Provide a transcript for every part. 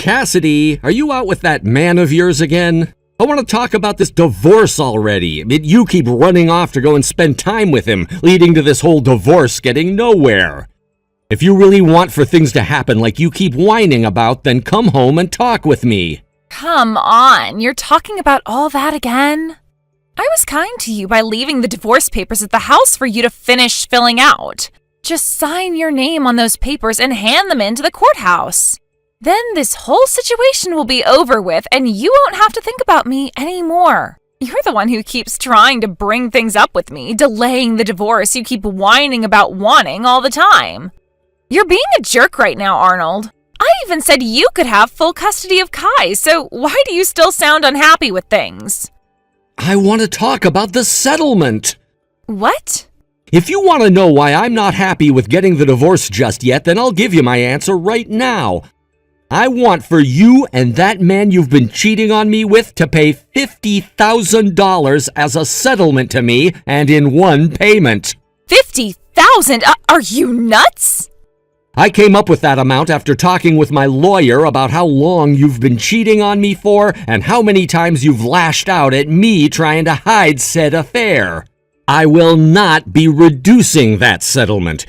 Cassidy, are you out with that man of yours again? I want to talk about this divorce already. You keep running off to go and spend time with him, leading to this whole divorce getting nowhere. If you really want for things to happen like you keep whining about, then come home and talk with me. Come on, you're talking about all that again? I was kind to you by leaving the divorce papers at the house for you to finish filling out. Just sign your name on those papers and hand them in to the courthouse. Then this whole situation will be over with and you won't have to think about me anymore. You're the one who keeps trying to bring things up with me, delaying the divorce you keep whining about wanting all the time. You're being a jerk right now, Arnold. I even said you could have full custody of Kai, so why do you still sound unhappy with things? I want to talk about the settlement. What? If you want to know why I'm not happy with getting the divorce just yet, then I'll give you my answer right now. I want for you and that man you've been cheating on me with to pay $50,000 as a settlement to me and in one payment. $50,000? Are you nuts? I came up with that amount after talking with my lawyer about how long you've been cheating on me for and how many times you've lashed out at me trying to hide said affair. I will not be reducing that settlement.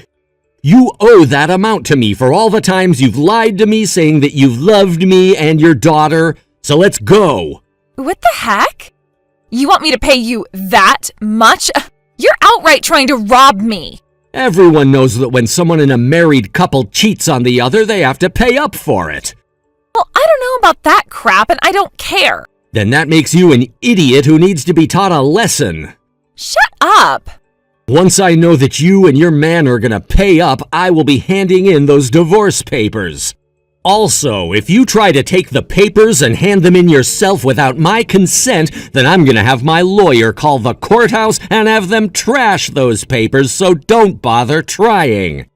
You owe that amount to me for all the times you've lied to me saying that you've loved me and your daughter, so let's go. What the heck? You want me to pay you that much? You're outright trying to rob me. Everyone knows that when someone in a married couple cheats on the other, they have to pay up for it. Well, I don't know about that crap, and I don't care. Then that makes you an idiot who needs to be taught a lesson. Shut up. Once I know that you and your man are gonna pay up, I will be handing in those divorce papers. Also, if you try to take the papers and hand them in yourself without my consent, then I'm gonna have my lawyer call the courthouse and have them trash those papers, so don't bother trying.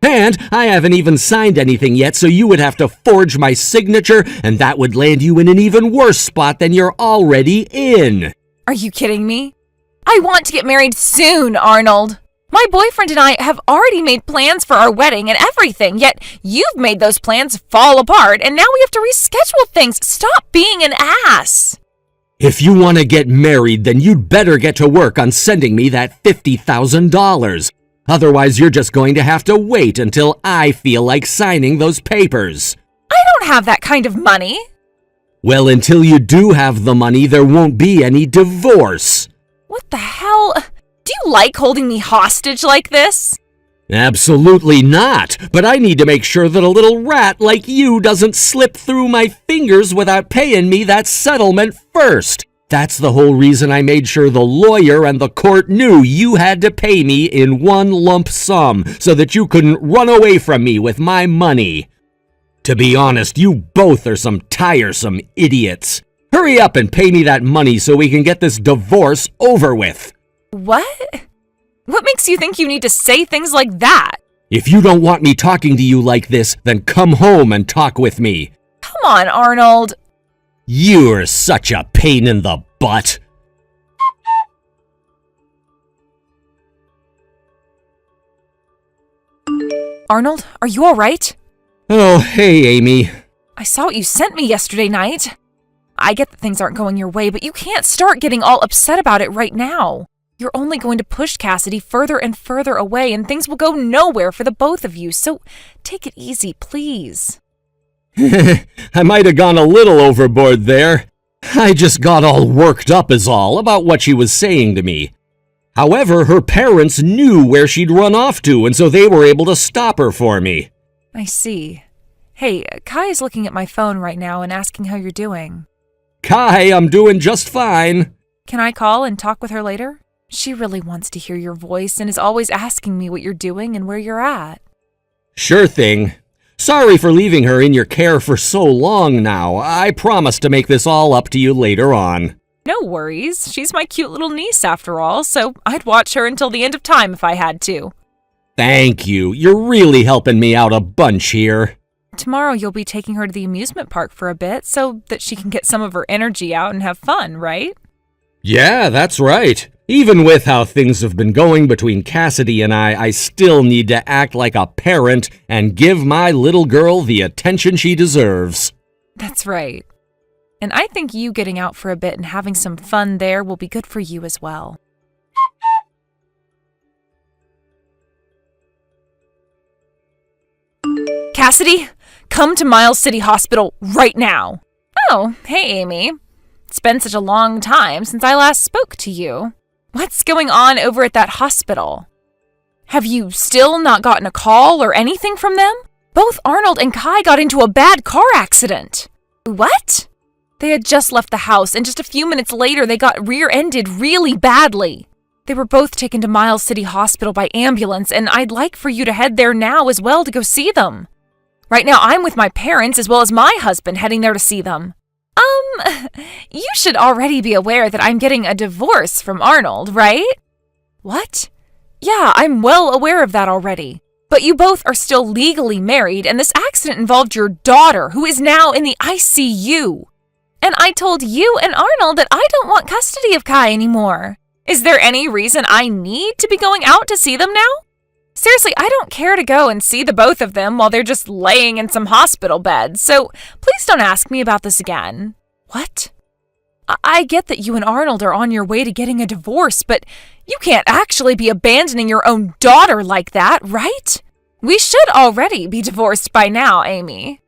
And I haven't even signed anything yet, so you would have to forge my signature, and that would land you in an even worse spot than you're already in. Are you kidding me? I want to get married soon, Arnold. My boyfriend and I have already made plans for our wedding and everything, yet you've made those plans fall apart, and now we have to reschedule things. Stop being an ass. If you want to get married, then you'd better get to work on sending me that $50,000. Otherwise, you're just going to have to wait until I feel like signing those papers. I don't have that kind of money. Well, until you do have the money, there won't be any divorce. What the hell? Do you like holding me hostage like this? Absolutely not, but I need to make sure that a little rat like you doesn't slip through my fingers without paying me that settlement first. That's the whole reason I made sure the lawyer and the court knew you had to pay me in one lump sum so that you couldn't run away from me with my money. To be honest, you both are some tiresome idiots. Hurry up and pay me that money so we can get this divorce over with. What? What makes you think you need to say things like that? If you don't want me talking to you like this, then come home and talk with me. Come on, Arnold. You're such a pain in the butt. Arnold, are you all right? Oh, hey, Amy. I saw what you sent me yesterday night. I get that things aren't going your way, but you can't start getting all upset about it right now. You're only going to push Cassidy further and further away, and things will go nowhere for the both of you, so take it easy, please. I might have gone a little overboard there. I just got all worked up is all about what she was saying to me. However, her parents knew where she'd run off to, and so they were able to stop her for me. I see. Hey, Kai is looking at my phone right now and asking how you're doing. Kai, I'm doing just fine. Can I call and talk with her later? She really wants to hear your voice and is always asking me what you're doing and where you're at. Sure thing. Sorry for leaving her in your care for so long now. I promise to make this all up to you later on. No worries. She's my cute little niece after all, so I'd watch her until the end of time if I had to. Thank you. You're really helping me out a bunch here. Tomorrow you'll be taking her to the amusement park for a bit so that she can get some of her energy out and have fun, right? Yeah, that's right. Even with how things have been going between Cassidy and I still need to act like a parent and give my little girl the attention she deserves. That's right. And I think you getting out for a bit and having some fun there will be good for you as well. Cassidy, come to Miles City Hospital right now. Oh, hey, Amy. It's been such a long time since I last spoke to you. What's going on over at that hospital? Have you still not gotten a call or anything from them? Both Arnold and Kai got into a bad car accident. What? They had just left the house, and just a few minutes later they got rear-ended really badly. They were both taken to Miles City Hospital by ambulance, and I'd like for you to head there now as well to go see them. Right now I'm with my parents as well as my husband heading there to see them. You should already be aware that I'm getting a divorce from Arnold, right? What? Yeah, I'm well aware of that already. But you both are still legally married, and this accident involved your daughter, who is now in the ICU. And I told you and Arnold that I don't want custody of Kai anymore. Is there any reason I need to be going out to see them now? Seriously, I don't care to go and see the both of them while they're just laying in some hospital beds, so please don't ask me about this again. What? I get that you and Arnold are on your way to getting a divorce, but you can't actually be abandoning your own daughter like that, right? We should already be divorced by now, Amy.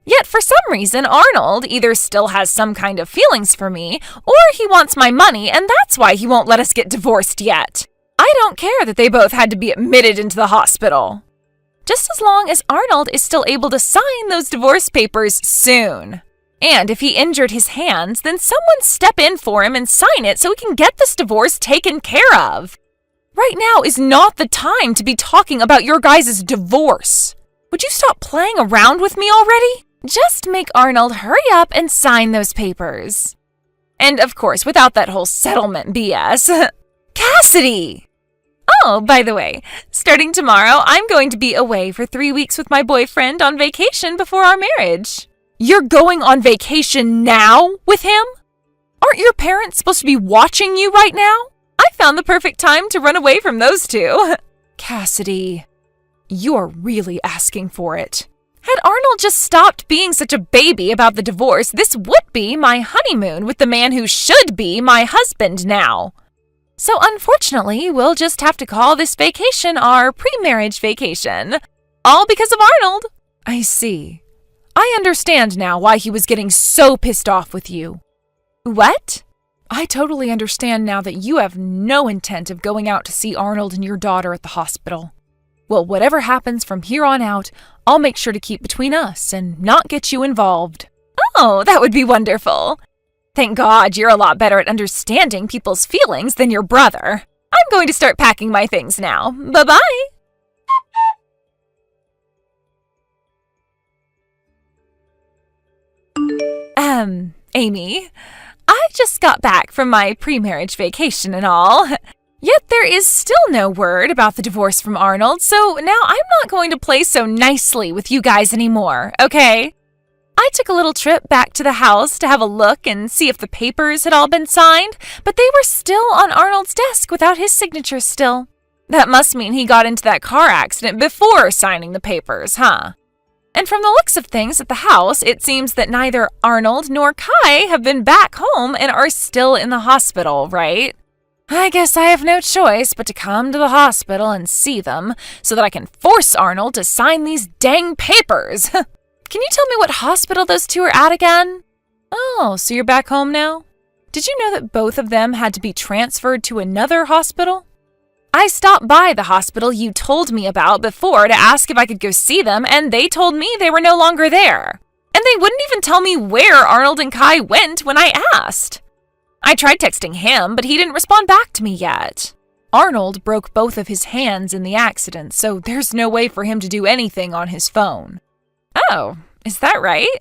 Yet for some reason, Arnold either still has some kind of feelings for me, or he wants my money, and that's why he won't let us get divorced yet. I don't care that they both had to be admitted into the hospital. Just as long as Arnold is still able to sign those divorce papers soon. And if he injured his hands, then someone step in for him and sign it so we can get this divorce taken care of. Right now is not the time to be talking about your guys' divorce. Would you stop playing around with me already? Just make Arnold hurry up and sign those papers. And of course, without that whole settlement BS. Cassidy! Oh, by the way, starting tomorrow, I'm going to be away for 3 weeks with my boyfriend on vacation before our marriage. You're going on vacation now with him? Aren't your parents supposed to be watching you right now? I found the perfect time to run away from those two. Cassidy, you are really asking for it. Had Arnold just stopped being such a baby about the divorce, this would be my honeymoon with the man who should be my husband now. So unfortunately, we'll just have to call this vacation our pre-marriage vacation. All because of Arnold. I see. I understand now why he was getting so pissed off with you. What? I totally understand now that you have no intent of going out to see Arnold and your daughter at the hospital. Well, whatever happens from here on out, I'll make sure to keep between us and not get you involved. Oh, that would be wonderful. Thank God you're a lot better at understanding people's feelings than your brother. I'm going to start packing my things now. Bye-bye. Amy, I just got back from my pre-marriage vacation and all. Yet there is still no word about the divorce from Arnold, so now I'm not going to play so nicely with you guys anymore, okay? I took a little trip back to the house to have a look and see if the papers had all been signed, but they were still on Arnold's desk without his signature still. That must mean he got into that car accident before signing the papers, huh? And from the looks of things at the house, it seems that neither Arnold nor Kai have been back home and are still in the hospital, right? I guess I have no choice but to come to the hospital and see them so that I can force Arnold to sign these dang papers. Can you tell me what hospital those two are at again? Oh, so you're back home now? Did you know that both of them had to be transferred to another hospital? I stopped by the hospital you told me about before to ask if I could go see them, and they told me they were no longer there. And they wouldn't even tell me where Arnold and Kai went when I asked. I tried texting him, but he didn't respond back to me yet. Arnold broke both of his hands in the accident, so there's no way for him to do anything on his phone. Oh, is that right?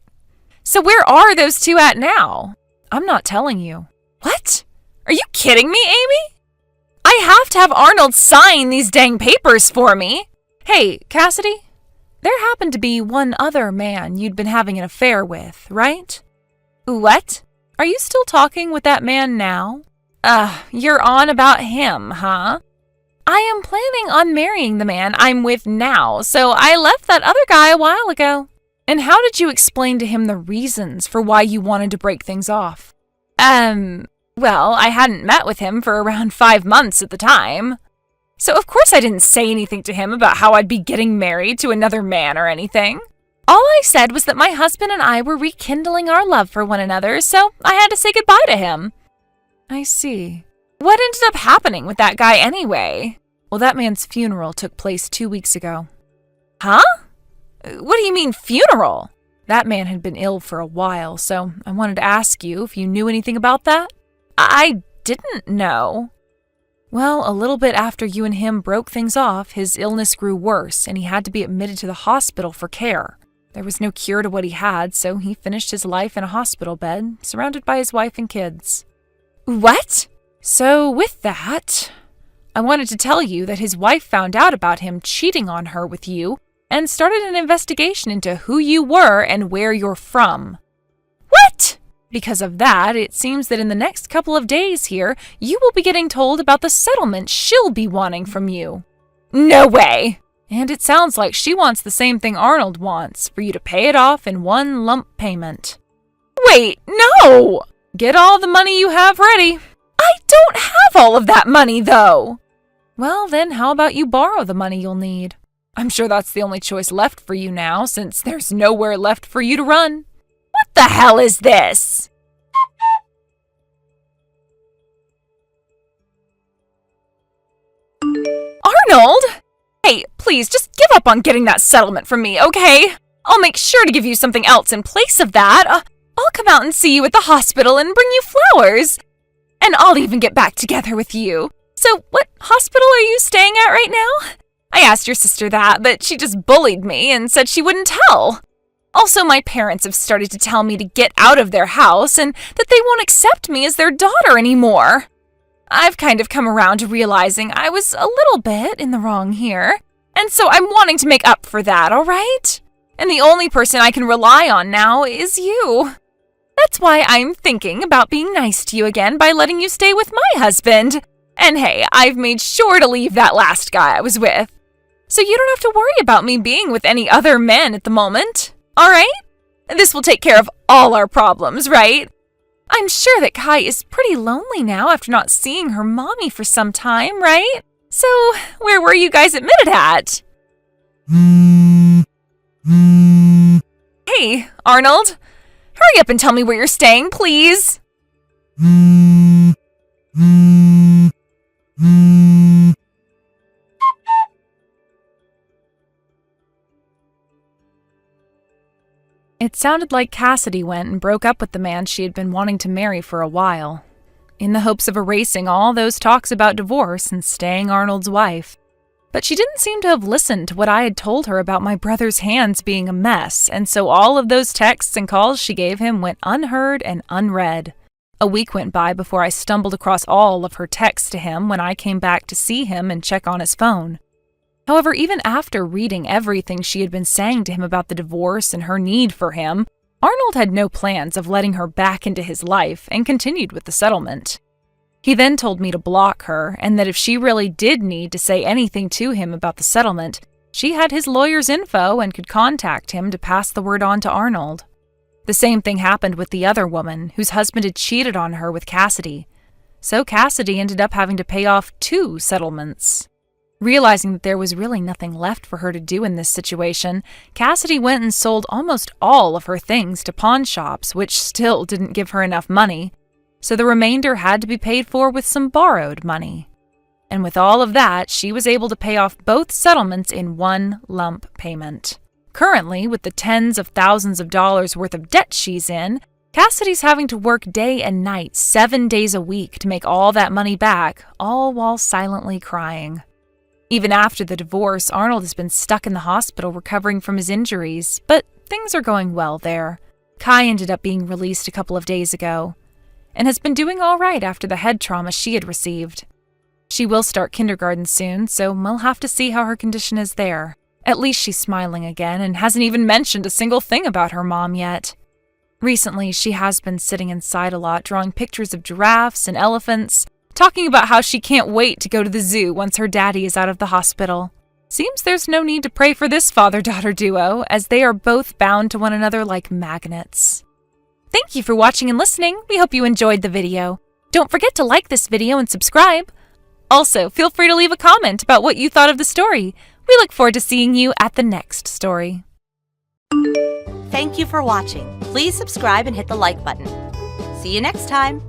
So where are those two at now? I'm not telling you. What? Are you kidding me, Amy? I have to have Arnold sign these dang papers for me. Hey, Cassidy, there happened to be one other man you'd been having an affair with, right? What? Are you still talking with that man now? You're on about him, huh? I am planning on marrying the man I'm with now, so I left that other guy a while ago. And how did you explain to him the reasons for why you wanted to break things off? Well, I hadn't met with him for around 5 months at the time. So of course I didn't say anything to him about how I'd be getting married to another man or anything. All I said was that my husband and I were rekindling our love for one another, so I had to say goodbye to him. I see. What ended up happening with that guy anyway? Well, that man's funeral took place 2 weeks ago. Huh? What do you mean, funeral? That man had been ill for a while, so I wanted to ask you if you knew anything about that. I didn't know. Well, a little bit after you and him broke things off, his illness grew worse, and he had to be admitted to the hospital for care. There was no cure to what he had, so he finished his life in a hospital bed, surrounded by his wife and kids. What? So with that, I wanted to tell you that his wife found out about him cheating on her with you and started an investigation into who you were and where you're from. What? Because of that, it seems that in the next couple of days here, you will be getting told about the settlement she'll be wanting from you. No way! And it sounds like she wants the same thing Arnold wants, for you to pay it off in one lump payment. Wait, no! Get all the money you have ready. I don't have all of that money, though. Well, then how about you borrow the money you'll need? I'm sure that's the only choice left for you now, since there's nowhere left for you to run. What the hell is this? Arnold! Hey, please, just give up on getting that settlement from me, okay? I'll make sure to give you something else in place of that. I'll come out and see you at the hospital and bring you flowers. And I'll even get back together with you. So, what hospital are you staying at right now? I asked your sister that, but she just bullied me and said she wouldn't tell. Also, my parents have started to tell me to get out of their house and that they won't accept me as their daughter anymore. I've kind of come around to realizing I was a little bit in the wrong here, and so I'm wanting to make up for that, all right? And the only person I can rely on now is you. That's why I'm thinking about being nice to you again by letting you stay with my husband. And hey, I've made sure to leave that last guy I was with. So you don't have to worry about me being with any other men at the moment, all right? This will take care of all our problems, right? I'm sure that Kai is pretty lonely now after not seeing her mommy for some time, right? So, where were you guys admitted at? Hey, Arnold. Hurry up and tell me where you're staying, please. It sounded like Cassidy went and broke up with the man she had been wanting to marry for a while, in the hopes of erasing all those talks about divorce and staying Arnold's wife. But she didn't seem to have listened to what I had told her about my brother's hands being a mess, and so all of those texts and calls she gave him went unheard and unread. A week went by before I stumbled across all of her texts to him when I came back to see him and check on his phone. However, even after reading everything she had been saying to him about the divorce and her need for him, Arnold had no plans of letting her back into his life and continued with the settlement. He then told me to block her and that if she really did need to say anything to him about the settlement, she had his lawyer's info and could contact him to pass the word on to Arnold. The same thing happened with the other woman, whose husband had cheated on her with Cassidy. So Cassidy ended up having to pay off 2 settlements. Realizing that there was really nothing left for her to do in this situation, Cassidy went and sold almost all of her things to pawn shops, which still didn't give her enough money. So the remainder had to be paid for with some borrowed money. And with all of that, she was able to pay off both settlements in one lump payment. Currently, with the tens of thousands of dollars worth of debt she's in, Cassidy's having to work day and night, 7 days a week to make all that money back, all while silently crying. Even after the divorce, Arnold has been stuck in the hospital recovering from his injuries, but things are going well there. Kai ended up being released a couple of days ago, and has been doing all right after the head trauma she had received. She will start kindergarten soon, so we'll have to see how her condition is there. At least she's smiling again and hasn't even mentioned a single thing about her mom yet. Recently, she has been sitting inside a lot, drawing pictures of giraffes and elephants, talking about how she can't wait to go to the zoo once her daddy is out of the hospital. Seems there's no need to pray for this father-daughter duo, as they are both bound to one another like magnets. Thank you for watching and listening. We hope you enjoyed the video. Don't forget to like this video and subscribe. Also, feel free to leave a comment about what you thought of the story. We look forward to seeing you at the next story. Thank you for watching. Please subscribe and hit the like button. See you next time.